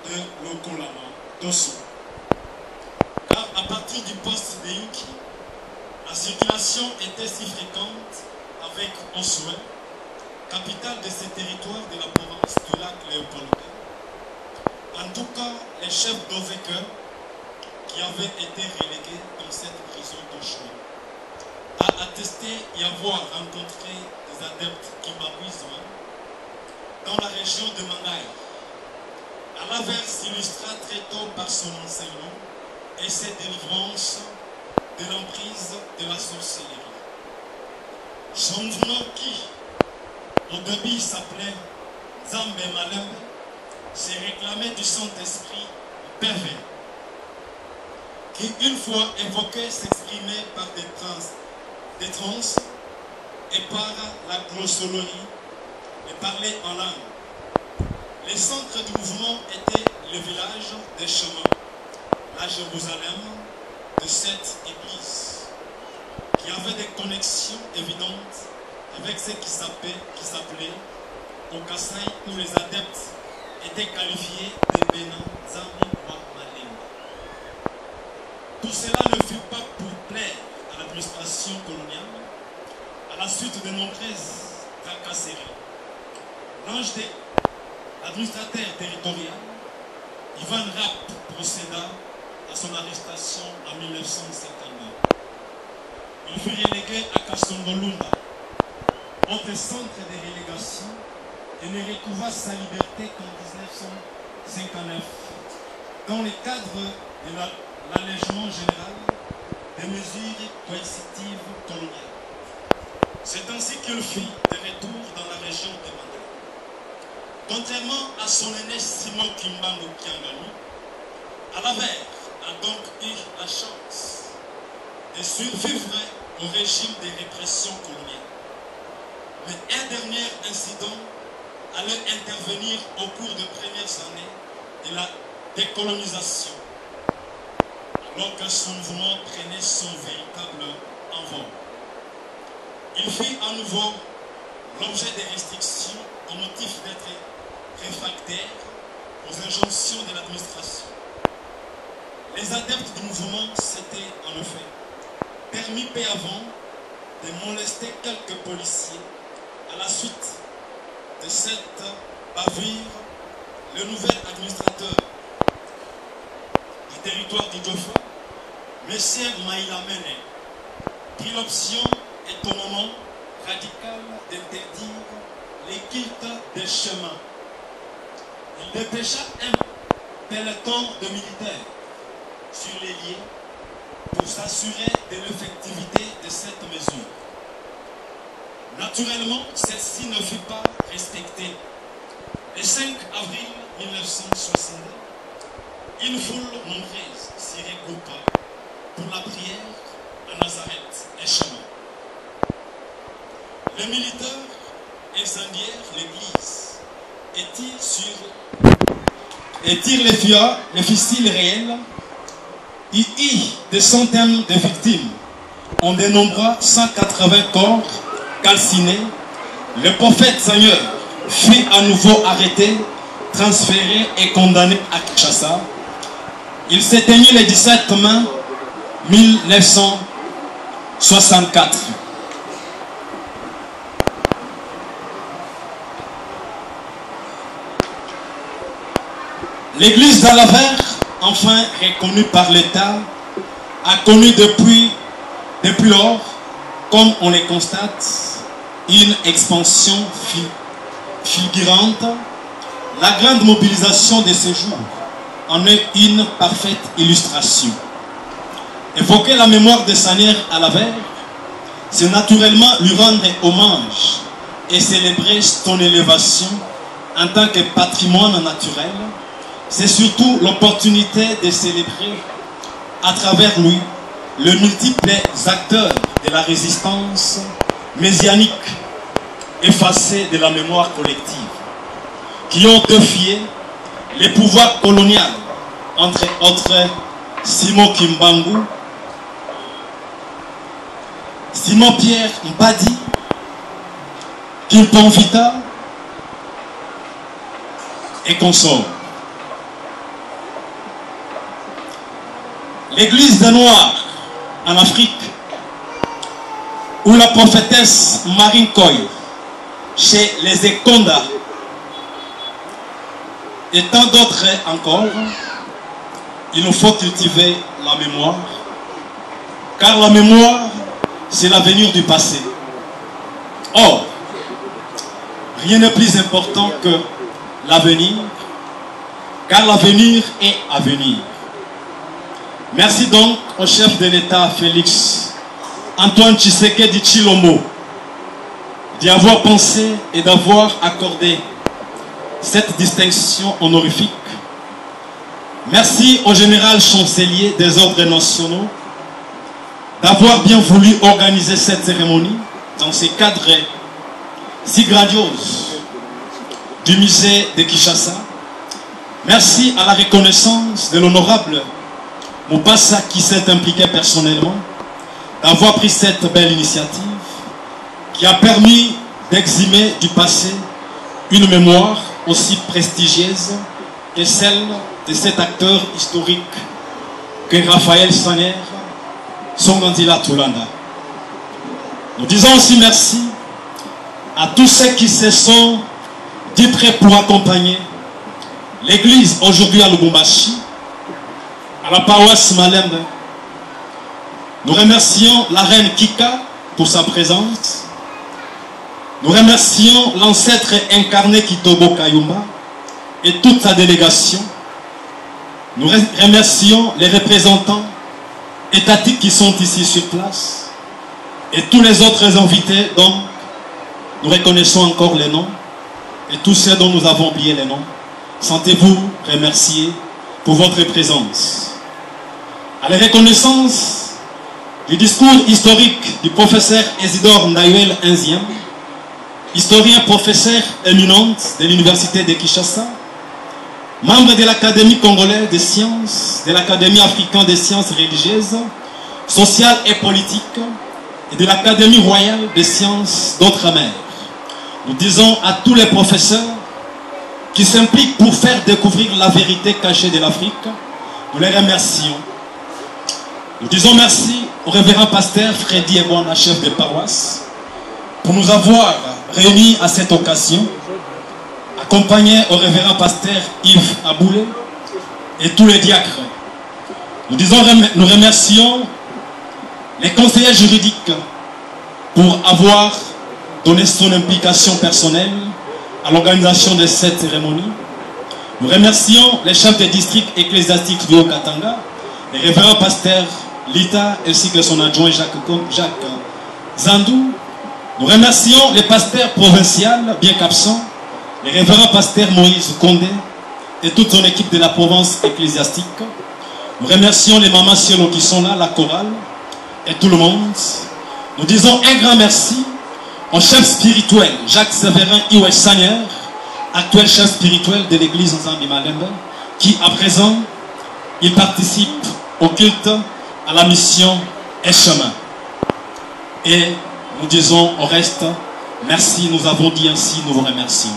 de Lokolama Dosso. Car à partir du poste de Inki, la circulation était si fréquente avec Ossué, capitale de ces territoires de la province du lac Léopoldin. En tout cas, les chefs d'Oveker qui avaient été relégués dans cette prison d'Oshué a attesté y avoir rencontré des adeptes kimbabouisois dans la région de Mangaï. Alaver s'illustra très tôt par son enseignement et ses délivrances de l'emprise de la sorcellerie. Chonvuno qui, au début s'appelait Zambé Malem, s'est réclamé du Saint-Esprit pervers, qui une fois évoqué s'exprimait par des trans et par la glossologie et parlait en langue. Les centres du mouvement étaient le village des chemins, la Jérusalem de cette église, qui avait des connexions évidentes avec ce qui s'appelait au Kassai, où les adeptes étaient qualifiés de Bénin, Zambi, Malemba. Tout cela ne fut pas pour plaire à l'administration coloniale, à la suite de nombreuses tracasseries. L'ange de l'administrateur territorial, Ivan Rapp, procéda à son arrestation en 1959. Il fut relégué à Kasongolunda, autre centre de relégation, et ne recouvra sa liberté qu'en 1959, dans le cadre de l'allègement général des mesures coercitives coloniales. C'est ainsi qu'il fit de retour dans la région de Mandé. Contrairement à son aîné Simon Kimbangu Kiangani, Alaver a donc eu la chance de survivre au régime de répression coloniale. Mais un dernier incident allait intervenir au cours des premières années de la décolonisation, alors que son mouvement prenait son véritable envol. Il fit à nouveau l'objet des restrictions au motif d'être réfractaire aux injonctions de l'administration. Les adeptes du mouvement s'étaient en effet permis peu avant de molester quelques policiers. À la suite de cette bavure, le nouvel administrateur du territoire du Djofa, M. Maïla Mene, prit l'option étonnamment radicale d'interdire les cultes des chemins. Il dépêcha un peloton de militaires sur les lieux pour s'assurer de l'effectivité de cette mesure. Naturellement, celle-ci ne fut pas respectée. Le 5 avril 1962, une foule nombreuse s'y regroupa pour la prière à Nazareth et chemin. Les militaires incendièrent l'église et tirent les fusils réels. Il y eut des centaines de victimes. On dénombra 180 corps calcinés. Le prophète Seigneur fut à nouveau arrêté, transféré et condamné à Kinshasa. Il s'éteignit le 17 mai 1964. L'église d'Alaver, enfin reconnue par l'État, a connu depuis lors, comme on le constate, une expansion fulgurante. La grande mobilisation de ces jours en est une parfaite illustration. Évoquer la mémoire de Sanière Alaver, c'est naturellement lui rendre hommage et célébrer son élévation en tant que patrimoine naturel. C'est surtout l'opportunité de célébrer à travers lui le multiples acteurs de la résistance messianique effacée de la mémoire collective, qui ont défié les pouvoirs coloniaux, entre autres Simon Kimbangu, Simon Pierre Mbadi, Kimpanvita et consorts. l'église des Noirs en Afrique, ou la prophétesse Marine Koy chez les Ekonda, et tant d'autres encore, il nous faut cultiver la mémoire, car la mémoire, c'est l'avenir du passé. Or, rien n'est plus important que l'avenir, car l'avenir est à venir. Merci donc au chef de l'État Félix Antoine Tshisekedi Tshilombo d'y avoir pensé et d'avoir accordé cette distinction honorifique. Merci au général chancelier des ordres nationaux d'avoir bien voulu organiser cette cérémonie dans ces cadres si grandioses du musée de Kinshasa. Merci à la reconnaissance de l'honorable Mupasa qui s'est impliqué personnellement d'avoir pris cette belle initiative qui a permis d'exhumer du passé une mémoire aussi prestigieuse que celle de cet acteur historique que Raphaël Saner, Songandila Tulanda. Nous disons aussi merci à tous ceux qui se sont dit prêts pour accompagner l'église aujourd'hui à Lubumbashi, à la paroisse Malembe. Nous remercions la reine Kika pour sa présence. Nous remercions l'ancêtre incarné Kitobo Kayumba et toute sa délégation. Nous remercions les représentants étatiques qui sont ici sur place et tous les autres invités dont nous reconnaissons encore les noms et tous ceux dont nous avons oublié les noms. Sentez-vous remerciés pour votre présence. À la reconnaissance du discours historique du professeur Isidore Ndayuel Nziem, historien professeur éminent de l'université de Kinshasa, membre de l'Académie congolaise des sciences, de l'Académie africaine des sciences religieuses, sociales et politiques, et de l'Académie royale des sciences d'outre-mer. Nous disons à tous les professeurs qui s'impliquent pour faire découvrir la vérité cachée de l'Afrique, nous les remercions. Nous disons merci au révérend pasteur Freddy Ebouana, chef de paroisse, pour nous avoir réunis à cette occasion, accompagné au révérend pasteur Yves Aboulé et tous les diacres. Nous remercions les conseillers juridiques pour avoir donné son implication personnelle à l'organisation de cette cérémonie. Nous remercions les chefs des districts ecclésiastiques du Haut-Katanga, les révérends pasteurs Lita ainsi que son adjoint Jacques Zandou. Nous remercions les pasteurs provinciaux, bien qu'absents, les révérends pasteurs Moïse Condé et toute son équipe de la province ecclésiastique. Nous remercions les mamans Cielo qui sont là, la chorale et tout le monde. Nous disons un grand merci au chef spirituel Jacques Séverin Iwe Seigneur, actuel chef spirituel de l'église Nzambi Malembe, qui à présent il participe au culte, à la mission et chemin. Et nous disons au reste, merci, nous avons dit ainsi, nous vous remercions.